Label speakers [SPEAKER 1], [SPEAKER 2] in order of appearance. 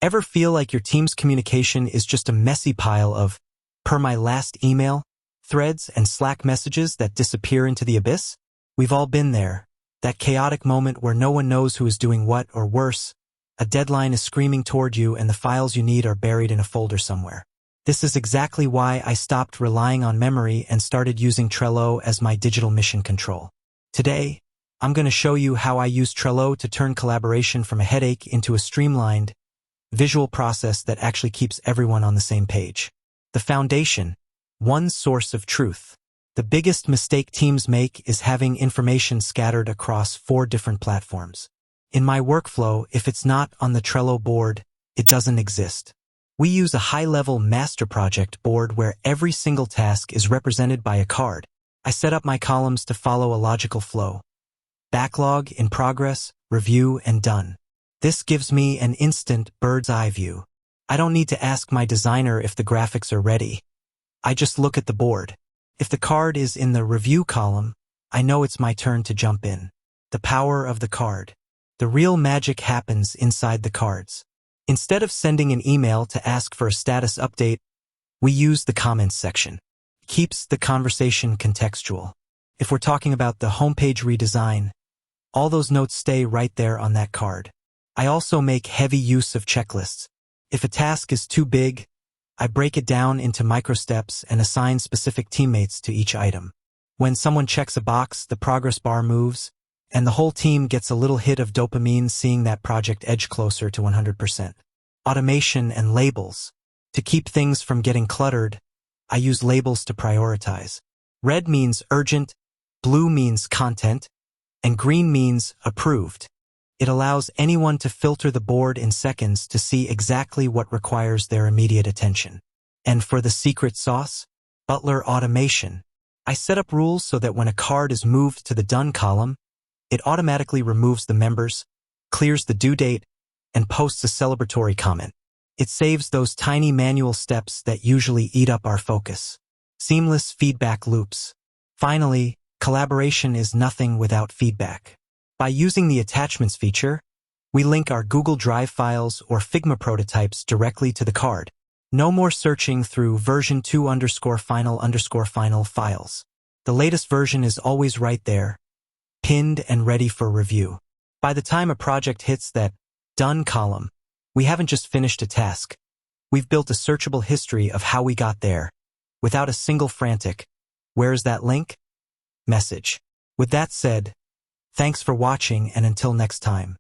[SPEAKER 1] Ever feel like your team's communication is just a messy pile of, per my last email, threads and Slack messages that disappear into the abyss? We've all been there. That chaotic moment where no one knows who is doing what, or worse, a deadline is screaming toward you and the files you need are buried in a folder somewhere. This is exactly why I stopped relying on memory and started using Trello as my digital mission control. Today, I'm going to show you how I use Trello to turn collaboration from a headache into a streamlined, visual process that actually keeps everyone on the same page. The foundation, one source of truth. The biggest mistake teams make is having information scattered across 4 different platforms. In my workflow, if it's not on the Trello board, it doesn't exist. We use a high-level master project board where every single task is represented by a card. I set up my columns to follow a logical flow. Backlog, in progress, review, and done. This gives me an instant bird's-eye view. I don't need to ask my designer if the graphics are ready. I just look at the board. If the card is in the review column, I know it's my turn to jump in. The power of the card. The real magic happens inside the cards. Instead of sending an email to ask for a status update, we use the comments section. It keeps the conversation contextual. If we're talking about the homepage redesign, all those notes stay right there on that card. I also make heavy use of checklists. If a task is too big, I break it down into micro-steps and assign specific teammates to each item. When someone checks a box, the progress bar moves, and the whole team gets a little hit of dopamine seeing that project edge closer to 100%. Automation and labels. To keep things from getting cluttered, I use labels to prioritize. Red means urgent, blue means content, and green means approved. It allows anyone to filter the board in seconds to see exactly what requires their immediate attention. And for the secret sauce, Butler automation. I set up rules so that when a card is moved to the done column, it automatically removes the members, clears the due date, and posts a celebratory comment. It saves those tiny manual steps that usually eat up our focus. Seamless feedback loops. Finally, collaboration is nothing without feedback. By using the attachments feature, we link our Google Drive files or Figma prototypes directly to the card. No more searching through version 2_final_final files. The latest version is always right there, pinned and ready for review. By the time a project hits that done column, we haven't just finished a task. We've built a searchable history of how we got there, without a single frantic, "Where's that link?" message. With that said, thanks for watching, and until next time.